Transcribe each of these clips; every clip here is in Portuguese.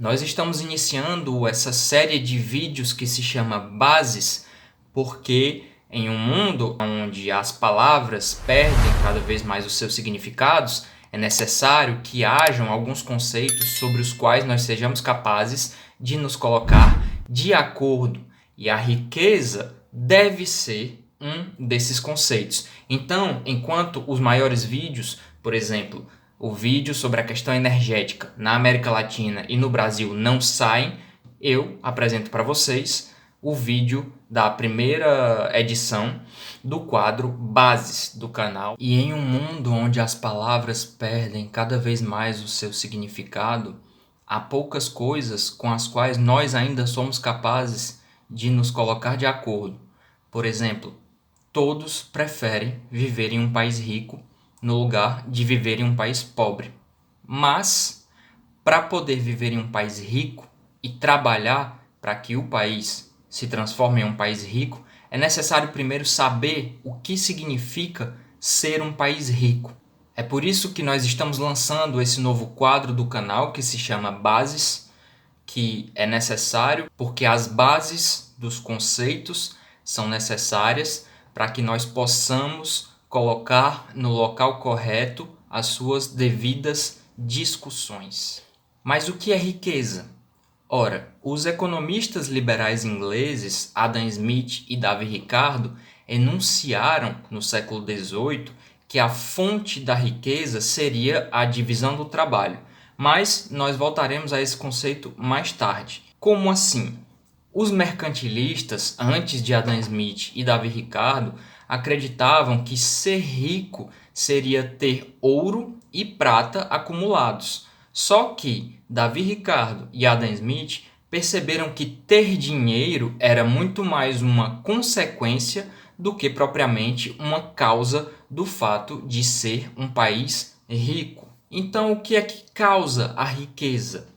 Nós estamos iniciando essa série de vídeos que se chama Bases, porque em um mundo onde as palavras perdem cada vez mais os seus significados, é necessário que hajam alguns conceitos sobre os quais nós sejamos capazes de nos colocar de acordo. E a riqueza deve ser um desses conceitos. Então, enquanto os maiores vídeos, por exemplo, o vídeo sobre a questão energética na América Latina e no Brasil não saem, eu apresento para vocês o vídeo da primeira edição do quadro Bases do canal. E em um mundo onde as palavras perdem cada vez mais o seu significado, há poucas coisas com as quais nós ainda somos capazes de nos colocar de acordo. Por exemplo, todos preferem viver em um país rico no lugar de viver em um país pobre. Mas, para poder viver em um país rico e trabalhar para que o país se transforme em um país rico, é necessário primeiro saber o que significa ser um país rico. É por isso que nós estamos lançando esse novo quadro do canal que se chama Bases, que é necessário porque as bases dos conceitos são necessárias para que nós possamos colocar no local correto as suas devidas discussões. Mas o que é riqueza? Ora, os economistas liberais ingleses Adam Smith e Davi Ricardo enunciaram no século XVIII que a fonte da riqueza seria a divisão do trabalho, mas nós voltaremos a esse conceito mais tarde. Como assim? Os mercantilistas, antes de Adam Smith e Davi Ricardo, acreditavam que ser rico seria ter ouro e prata acumulados. Só que Davi Ricardo e Adam Smith perceberam que ter dinheiro era muito mais uma consequência do que propriamente uma causa do fato de ser um país rico. Então, o que é que causa a riqueza?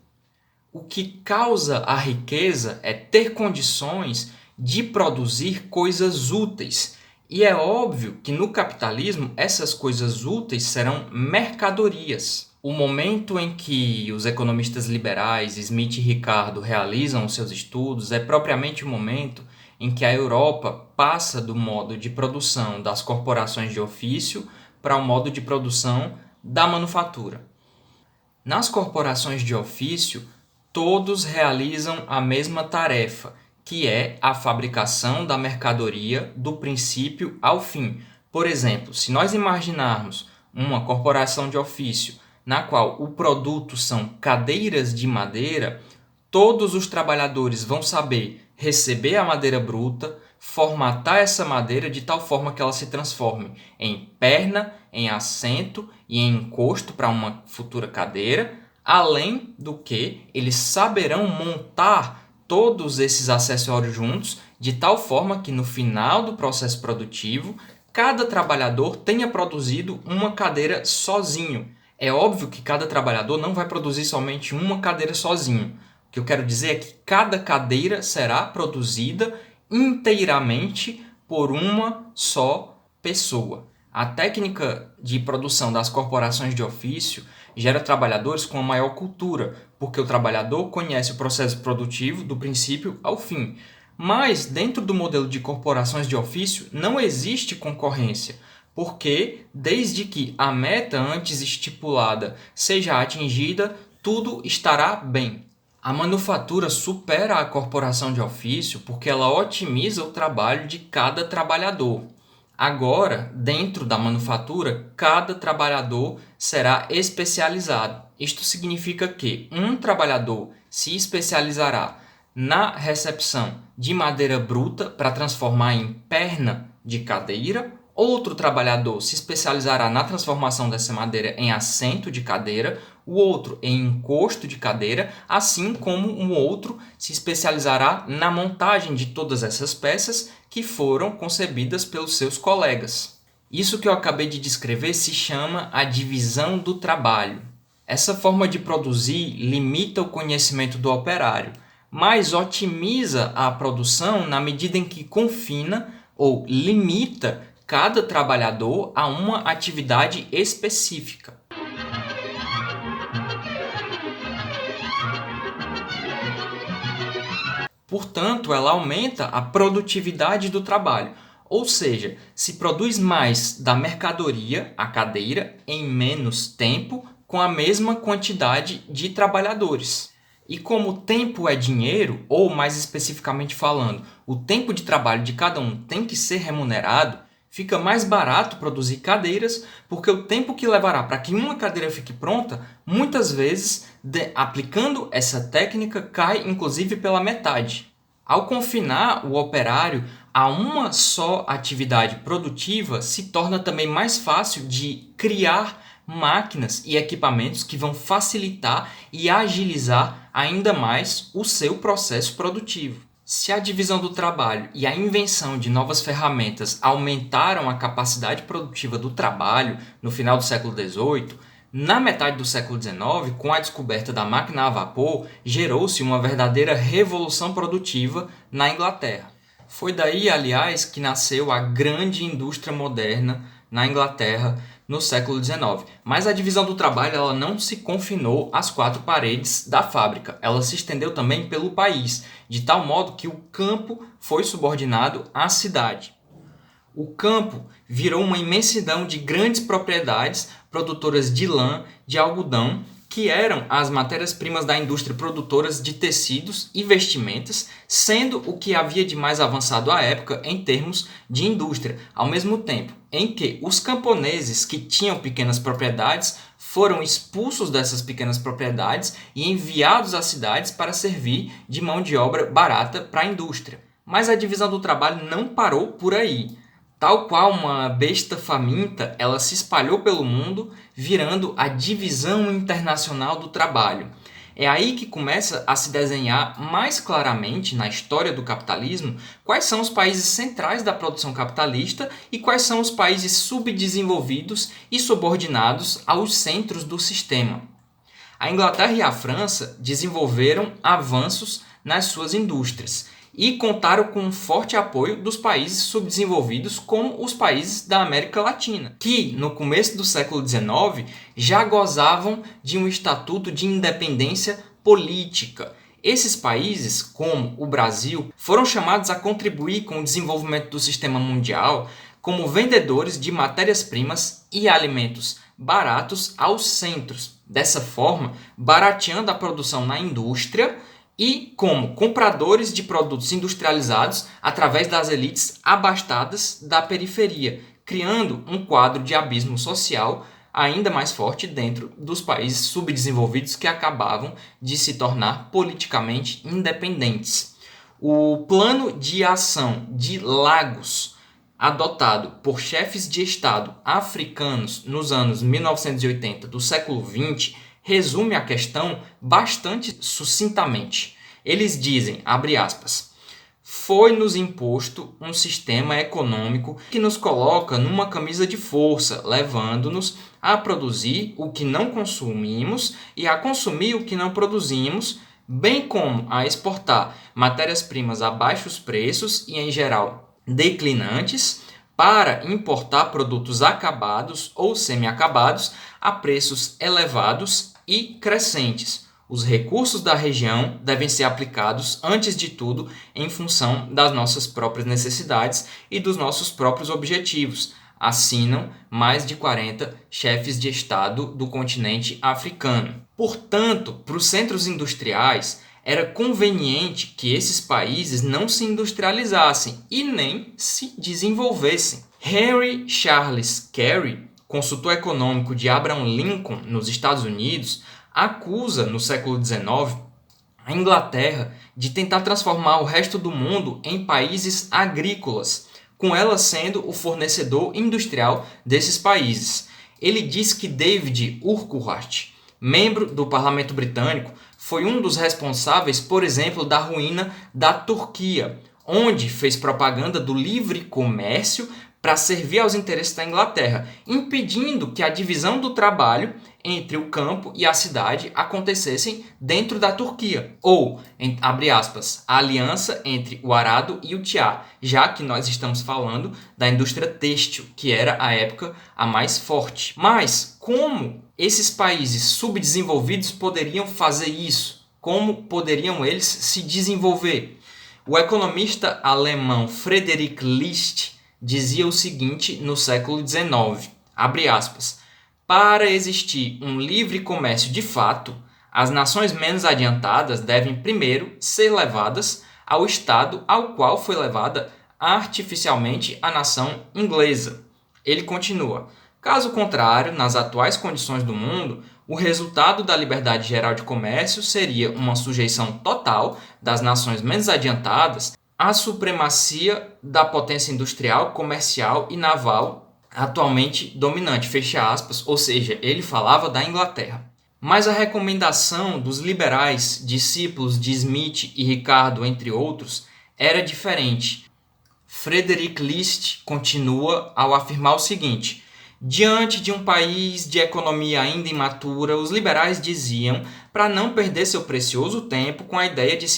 O que causa a riqueza é ter condições de produzir coisas úteis. E é óbvio que no capitalismo essas coisas úteis serão mercadorias. O momento em que os economistas liberais, Smith e Ricardo, realizam os seus estudos é propriamente o momento em que a Europa passa do modo de produção das corporações de ofício para o modo de produção da manufatura. Nas corporações de ofício, todos realizam a mesma tarefa, que é a fabricação da mercadoria do princípio ao fim. Por exemplo, se nós imaginarmos uma corporação de ofício na qual o produto são cadeiras de madeira, todos os trabalhadores vão saber receber a madeira bruta, formatar essa madeira de tal forma que ela se transforme em perna, em assento e em encosto para uma futura cadeira, além do que eles saberão montar todos esses acessórios juntos de tal forma que no final do processo produtivo, cada trabalhador tenha produzido uma cadeira sozinho. É óbvio que cada trabalhador não vai produzir somente uma cadeira sozinho. O que eu quero dizer é que cada cadeira será produzida inteiramente por uma só pessoa. A técnica de produção das corporações de ofício gera trabalhadores com uma maior cultura, porque o trabalhador conhece o processo produtivo do princípio ao fim. Mas, dentro do modelo de corporações de ofício, não existe concorrência, porque, desde que a meta antes estipulada seja atingida, tudo estará bem. A manufatura supera a corporação de ofício porque ela otimiza o trabalho de cada trabalhador. Agora, dentro da manufatura, cada trabalhador será especializado. Isto significa que um trabalhador se especializará na recepção de madeira bruta para transformar em perna de cadeira, outro trabalhador se especializará na transformação dessa madeira em assento de cadeira, o outro em encosto de cadeira, assim como um outro se especializará na montagem de todas essas peças que foram concebidas pelos seus colegas. Isso que eu acabei de descrever se chama a divisão do trabalho. Essa forma de produzir limita o conhecimento do operário, mas otimiza a produção na medida em que confina ou limita cada trabalhador a uma atividade específica. Portanto, ela aumenta a produtividade do trabalho, ou seja, se produz mais da mercadoria, a cadeira, em menos tempo, com a mesma quantidade de trabalhadores. E como tempo é dinheiro, ou mais especificamente falando, o tempo de trabalho de cada um tem que ser remunerado, fica mais barato produzir cadeiras, porque o tempo que levará para que uma cadeira fique pronta, muitas vezes, aplicando essa técnica, cai inclusive pela metade. Ao confinar o operário a uma só atividade produtiva, se torna também mais fácil de criar máquinas e equipamentos que vão facilitar e agilizar ainda mais o seu processo produtivo. Se a divisão do trabalho e a invenção de novas ferramentas aumentaram a capacidade produtiva do trabalho no final do século XVIII, na metade do século XIX, com a descoberta da máquina a vapor, gerou-se uma verdadeira revolução produtiva na Inglaterra. Foi daí, aliás, que nasceu a grande indústria moderna na Inglaterra no século XIX. Mas a divisão do trabalho ela não se confinou às quatro paredes da fábrica. Ela se estendeu também pelo país, de tal modo que o campo foi subordinado à cidade. O campo virou uma imensidão de grandes propriedades produtoras de lã, de algodão, que eram as matérias-primas da indústria produtoras de tecidos e vestimentas, sendo o que havia de mais avançado à época em termos de indústria, ao mesmo tempo em que os camponeses que tinham pequenas propriedades foram expulsos dessas pequenas propriedades e enviados às cidades para servir de mão de obra barata para a indústria. Mas a divisão do trabalho não parou por aí. Tal qual uma besta faminta, ela se espalhou pelo mundo, virando a divisão internacional do trabalho. É aí que começa a se desenhar mais claramente na história do capitalismo quais são os países centrais da produção capitalista e quais são os países subdesenvolvidos e subordinados aos centros do sistema. A Inglaterra e a França desenvolveram avanços nas suas indústrias e contaram com um forte apoio dos países subdesenvolvidos como os países da América Latina, que no começo do século XIX já gozavam de um estatuto de independência política. Esses países, como o Brasil, foram chamados a contribuir com o desenvolvimento do sistema mundial como vendedores de matérias-primas e alimentos baratos aos centros, dessa forma barateando a produção na indústria e como compradores de produtos industrializados através das elites abastadas da periferia, criando um quadro de abismo social ainda mais forte dentro dos países subdesenvolvidos que acabavam de se tornar politicamente independentes. O plano de ação de Lagos, adotado por chefes de Estado africanos nos anos 1980 do século XX, resume a questão bastante sucintamente. Eles dizem, abre aspas, foi-nos imposto um sistema econômico que nos coloca numa camisa de força, levando-nos a produzir o que não consumimos e a consumir o que não produzimos, bem como a exportar matérias-primas a baixos preços e, em geral, declinantes, para importar produtos acabados ou semi-acabados a preços elevados e crescentes. Os recursos da região devem ser aplicados, antes de tudo, em função das nossas próprias necessidades e dos nossos próprios objetivos, assinam mais de 40 chefes de Estado do continente africano. Portanto, para os centros industriais, era conveniente que esses países não se industrializassem e nem se desenvolvessem. Henry Charles Carey, consultor econômico de Abraham Lincoln nos Estados Unidos, acusa no século XIX a Inglaterra de tentar transformar o resto do mundo em países agrícolas, com ela sendo o fornecedor industrial desses países. Ele diz que David Urquhart, membro do Parlamento Britânico, foi um dos responsáveis, por exemplo, da ruína da Turquia, onde fez propaganda do livre comércio para servir aos interesses da Inglaterra, impedindo que a divisão do trabalho entre o campo e a cidade acontecessem dentro da Turquia, ou, abre aspas, a aliança entre o arado e o tiá, já que nós estamos falando da indústria têxtil, que era, à época, a mais forte. Mas como esses países subdesenvolvidos poderiam fazer isso? Como poderiam eles se desenvolver? O economista alemão Friedrich List dizia o seguinte no século XIX, abre aspas, para existir um livre comércio de fato, as nações menos adiantadas devem primeiro ser levadas ao estado ao qual foi levada artificialmente a nação inglesa. Ele continua, caso contrário, nas atuais condições do mundo, o resultado da liberdade geral de comércio seria uma sujeição total das nações menos adiantadas à supremacia da potência industrial, comercial e naval atualmente dominante, fecha aspas, ou seja, ele falava da Inglaterra. Mas a recomendação dos liberais, discípulos de Smith e Ricardo, entre outros, era diferente. Friedrich List continua ao afirmar o seguinte, diante de um país de economia ainda imatura, os liberais diziam para não perder seu precioso tempo com a ideia de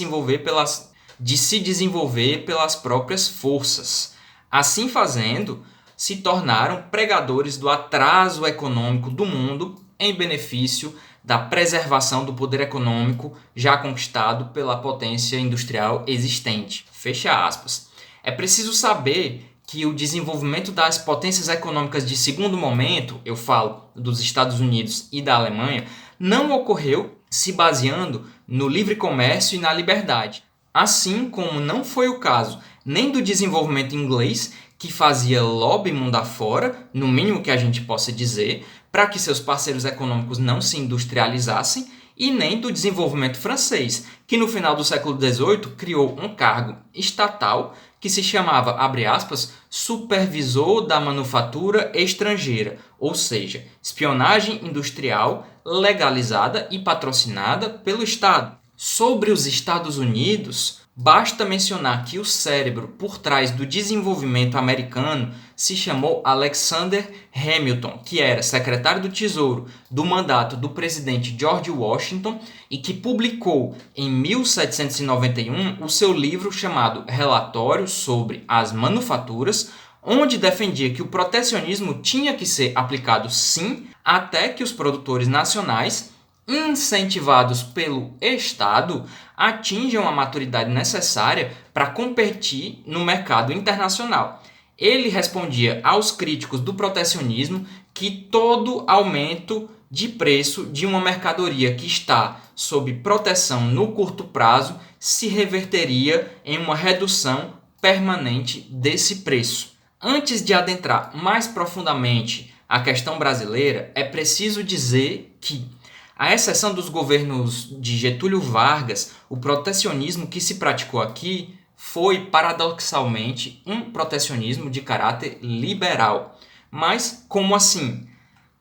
se desenvolver pelas próprias forças. Assim fazendo, se tornaram pregadores do atraso econômico do mundo em benefício da preservação do poder econômico já conquistado pela potência industrial existente. Fecha aspas. É preciso saber que o desenvolvimento das potências econômicas de segundo momento, eu falo dos Estados Unidos e da Alemanha, não ocorreu se baseando no livre comércio e na liberdade. Assim como não foi o caso nem do desenvolvimento inglês, que fazia lobby mundo afora, no mínimo que a gente possa dizer, para que seus parceiros econômicos não se industrializassem, e nem do desenvolvimento francês, que no final do século XVIII criou um cargo estatal que se chamava, abre aspas, supervisor da manufatura estrangeira, ou seja, espionagem industrial legalizada e patrocinada pelo Estado. Sobre os Estados Unidos, basta mencionar que o cérebro por trás do desenvolvimento americano se chamou Alexander Hamilton, que era secretário do Tesouro do mandato do presidente George Washington e que publicou em 1791 o seu livro chamado Relatório sobre as Manufaturas, onde defendia que o protecionismo tinha que ser aplicado sim, até que os produtores nacionais incentivados pelo Estado, atinjam a maturidade necessária para competir no mercado internacional. Ele respondia aos críticos do protecionismo que todo aumento de preço de uma mercadoria que está sob proteção no curto prazo se reverteria em uma redução permanente desse preço. Antes de adentrar mais profundamente a questão brasileira, é preciso dizer que, à exceção dos governos de Getúlio Vargas, o protecionismo que se praticou aqui foi, paradoxalmente, um protecionismo de caráter liberal. Mas como assim?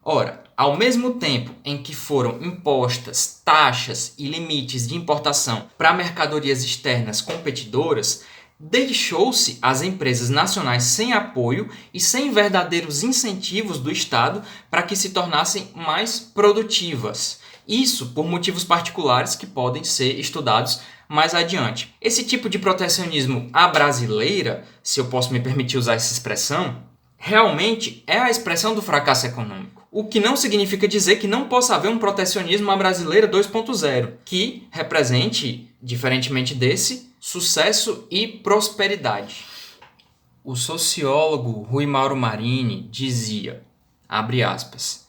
Ora, ao mesmo tempo em que foram impostas taxas e limites de importação para mercadorias externas competidoras, deixou-se as empresas nacionais sem apoio e sem verdadeiros incentivos do Estado para que se tornassem mais produtivas. Isso por motivos particulares que podem ser estudados mais adiante. Esse tipo de protecionismo à brasileira, se eu posso me permitir usar essa expressão, realmente é a expressão do fracasso econômico. O que não significa dizer que não possa haver um protecionismo à brasileira 2.0, que represente, diferentemente desse, sucesso e prosperidade. O sociólogo Rui Mauro Marini dizia, abre aspas,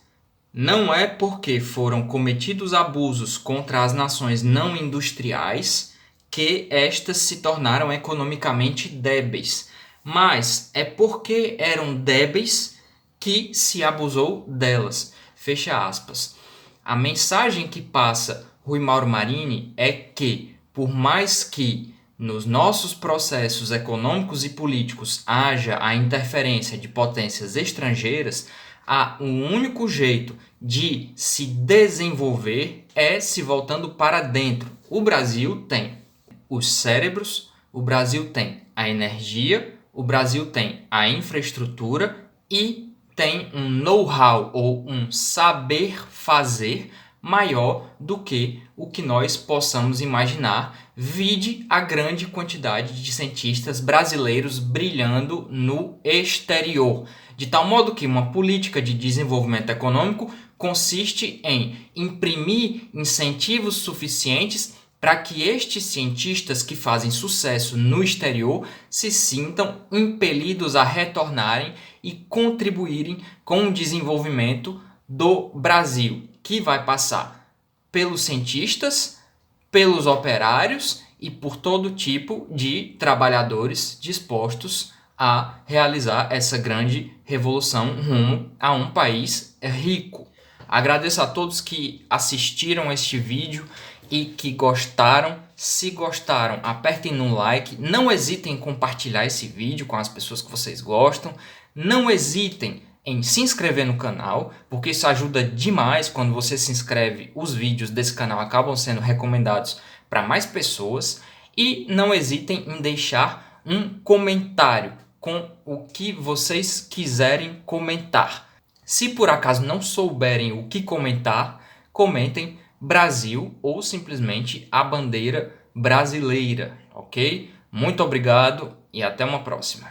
não é porque foram cometidos abusos contra as nações não industriais que estas se tornaram economicamente débeis, mas é porque eram débeis que se abusou delas. Fecha aspas. A mensagem que passa Rui Mauro Marini é que, por mais que nos nossos processos econômicos e políticos haja a interferência de potências estrangeiras, há um único jeito de se desenvolver é se voltando para dentro. O Brasil tem os cérebros, o Brasil tem a energia, o Brasil tem a infraestrutura e tem um know-how ou um saber fazer maior do que o que nós possamos imaginar, vide a grande quantidade de cientistas brasileiros brilhando no exterior. De tal modo que uma política de desenvolvimento econômico consiste em imprimir incentivos suficientes para que estes cientistas que fazem sucesso no exterior se sintam impelidos a retornarem e contribuírem com o desenvolvimento do Brasil, que vai passar pelos cientistas, pelos operários e por todo tipo de trabalhadores dispostos a realizar essa grande revolução rumo a um país rico. Agradeço a todos que assistiram este vídeo e que gostaram. Se gostaram, apertem no like. Não hesitem em compartilhar esse vídeo com as pessoas que vocês gostam. Não hesitem em se inscrever no canal, porque isso ajuda demais. Quando você se inscreve, os vídeos desse canal acabam sendo recomendados para mais pessoas. E não hesitem em deixar um comentário com o que vocês quiserem comentar. Se por acaso não souberem o que comentar, comentem Brasil ou simplesmente a bandeira brasileira, ok? Muito obrigado e até uma próxima.